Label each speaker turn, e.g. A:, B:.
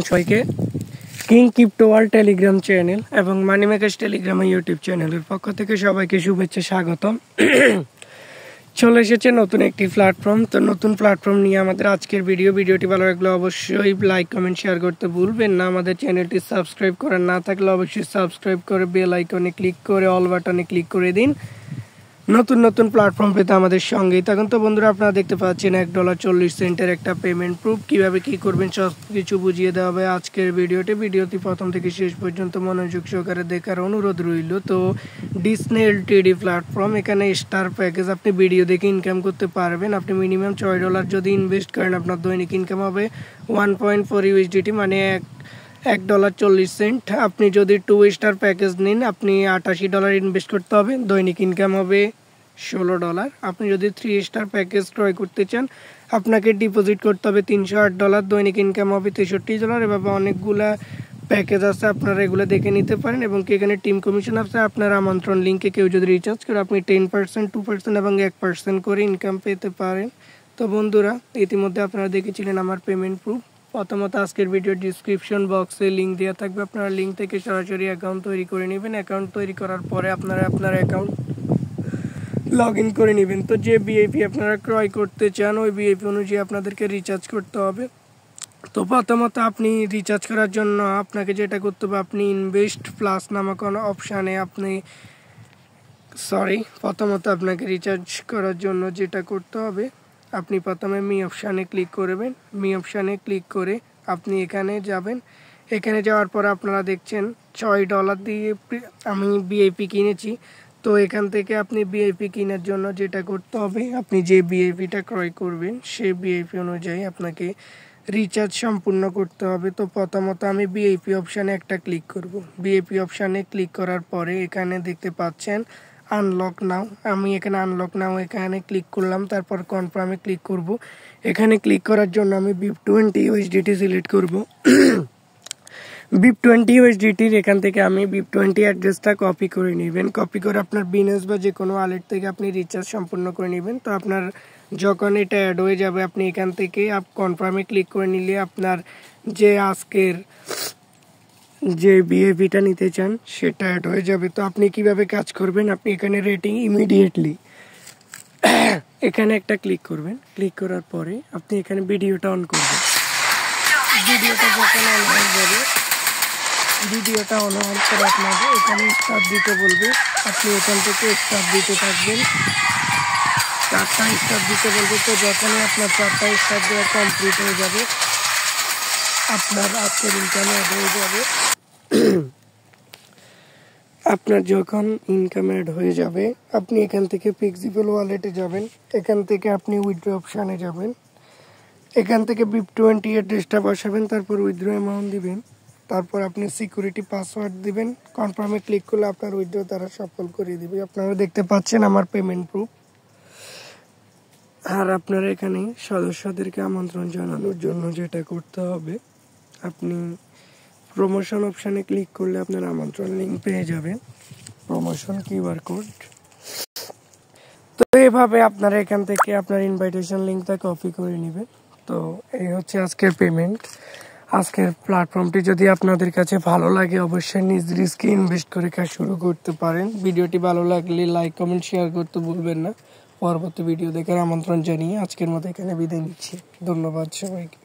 A: সবাইকে king crypto world Telegram channel এবং মানি makers Telegram YouTube চ্যানেলের পক্ষ থেকে সবাইকে শুভেচ্ছা স্বাগতম। চলে এসেছে নতুন একটি প্ল্যাটফর্ম। তো নতুন প্ল্যাটফর্ম নিয়ে আমাদের আজকের ভিডিওটি ভালো লাগলে অবশ্যই লাইক কমেন্ট শেয়ার করতে ভুলবেন না। আমাদের চ্যানেলটি সাবস্ক্রাইব করেন না থাকলে অবশ্যই সাবস্ক্রাইব করে বেল আইকনে ক্লিক করে অল বাটনে ক্লিক করে দিন নতুন নতুন প্ল্যাটফর্ম পেতে আমাদের সঙ্গেই থাকুন। তো বন্ধুরা, আপনারা দেখতে পাচ্ছেন $1.40 একটা পেমেন্ট প্রুফ কিভাবে কি করবেন সব কিছু বুঝিয়ে দেওয়া হবে আজকের ভিডিওটি প্রথম থেকে শেষ পর্যন্ত মনোযোগ সহকারে দেখার অনুরোধ রইল। তো ডিসনে এলটিডি প্ল্যাটফর্ম, এখানে স্টার প্যাকেজ আপনি ভিডিও দেখে ইনকাম করতে পারবেন। আপনি মিনিমাম $6 যদি ইনভেস্ট করেন আপনার দৈনিক ইনকাম হবে 1.4 USDT, মানে $1.40। আপনি যদি 2 স্টার প্যাকেজ নিন আপনি $88 ইনভেস্ট করতে হবে, দৈনিক ইনকাম হবে $16। আপনি যদি 3 স্টার প্যাকেজ ক্রয় করতে চান আপনাকে ডিপোজিট করতে হবে $308, দৈনিক ইনকাম হবে $63। এভাবে অনেকগুলা প্যাকেজ আছে, আপনারা এগুলো দেখে নিতে পারেন। এবং এখানে টিম কমিশন আছে। আপনার আমন্ত্রণ লিঙ্কে কেউ যদি রিচার্জ করে আপনি 10%, 2% এবং 1% করে ইনকাম পেতে পারেন। তো বন্ধুরা, ইতিমধ্যে আপনারা দেখেছিলেন আমার পেমেন্ট প্রুফ। প্রথমত আজকের ভিডিও ডিসক্রিপশন বক্সে লিঙ্ক দেওয়া থাকবে, আপনারা লিঙ্ক থেকে সরাসরি অ্যাকাউন্ট তৈরি করে নেবেন। অ্যাকাউন্ট তৈরি করার পরে আপনারা আপনার অ্যাকাউন্ট লগ ইন করে নেবেন। তো যে ভিআইপি আপনারা ক্রয় করতে চান ওই ভিআইপি অনুযায়ী আপনাদেরকে রিচার্জ করতে হবে। তো প্রথমত আপনি রিচার্জ করার জন্য আপনাকে যেটা করতে হবে, আপনি ইনভেস্ট প্লাস নামক অপশানে প্রথমত আপনাকে রিচার্জ করার জন্য যেটা করতে হবে, আপনি প্রথমে মি অপশানে ক্লিক করবেন। মি অপশানে ক্লিক করে আপনি এখানে যাবেন। এখানে যাওয়ার পর আপনারা দেখছেন $6 দিয়ে আমি ভিআইপি কিনেছি। তো এখান থেকে আপনি ভিআইপি কেনার জন্য যেটা করতে হবে, আপনি যে ভিআইপিটা ক্রয় করবেন সেই ভিআইপি অনুযায়ী আপনাকে রিচার্জ সম্পূর্ণ করতে হবে। তো প্রথমত আমি ভিআইপি অপশানে একটা ক্লিক করব। ভিআইপি অপশানে ক্লিক করার পরে এখানে দেখতে পাচ্ছেন আনলক নাও, আমি এখানে আনলক নাও এখানে ক্লিক করলাম। তারপর কনফার্মে ক্লিক করব। এখানে ক্লিক করার জন্য আমি BIP20 USDT সিলেক্ট করব। BIP20 USDT এখান থেকে আমি BIP20 অ্যাড্রেসটা কপি করে নেবেন। কপি করে আপনার বিনেস বা যে কোনো ওয়ালেট থেকে আপনি রিচার্জ সম্পূর্ণ করে নেবেন। তো আপনার যখন এটা অ্যাড হয়ে যাবে আপনি এখান থেকে কনফার্মে ক্লিক করে নিলে আপনার যে আজকের যে ভিআইপিটা নিতে চান সেটা অ্যাড হয়ে যাবে। তো আপনি কিভাবে কাজ করবেন, আপনি এখানে রেটিং ইমিডিয়েটলি এখানে একটা ক্লিক করবেন। ক্লিক করার পরে আপনি এখানে ভিডিওটা অন করবেন। ভিডিওটা যখন অন হয়ে যাবে, ভিডিওটা অন হওয়ার পরে আপনাকে এখানে স্টার দিতে বলবে। আপনি এখান থেকে স্টার দিতে থাকবেন, 4টা স্টার দিতে বলবে। তো যখনই আপনার 4টা স্টার দেওয়া কমপ্লিট হয়ে যাবে আপনার আজকের ইনকাম অ্যাড হয়ে যাবে। আপনার যখন ইনকাম অ্যাড হয়ে যাবে আপনি এখান থেকে ফ্লেক্সিবল ওয়ালেটে যাবেন। এখান থেকে আপনি উইথড্র অপশানে যাবেন। এখান থেকে BIP20 অ্যাড্রেসটা বসাবেন, তারপর উইথড্র অ্যামাউন্ট দিবেন। তারপর আপনি সিকিউরিটি পাসওয়ার্ড দিবেন। কনফার্মে ক্লিক করলে আপনার উইথড্র তারা সফল করে দিবে। আপনারা দেখতে পাচ্ছেন আমার পেমেন্ট প্রুফ। আর আপনারা এখানে সদস্যদেরকে আমন্ত্রণ জানানোর জন্য যেটা করতে হবে, আপনি প্রমোশন অপশানে ক্লিক করলে আপনার আমন্ত্রণ লিঙ্ক পেয়ে যাবেন, প্রমোশন কিউআর কোড। তো এভাবে আপনারা এখান থেকে আপনার ইনভাইটেশন লিঙ্কটা কপি করে নেবেন। তো এই হচ্ছে আজকের পেমেন্ট। আজকের প্ল্যাটফর্মটি যদি আপনাদের কাছে ভালো লাগে অবশ্যই নিজ রিস্কে ইনভেস্ট করে কাজ শুরু করতে পারেন। ভিডিওটি ভালো লাগলে লাইক কমেন্ট শেয়ার করতে ভুলবেন না। পরবর্তী ভিডিও দেখার আমন্ত্রণ জানিয়ে আজকের মতো এখানে বিদায় নিচ্ছি। ধন্যবাদ সবাইকে।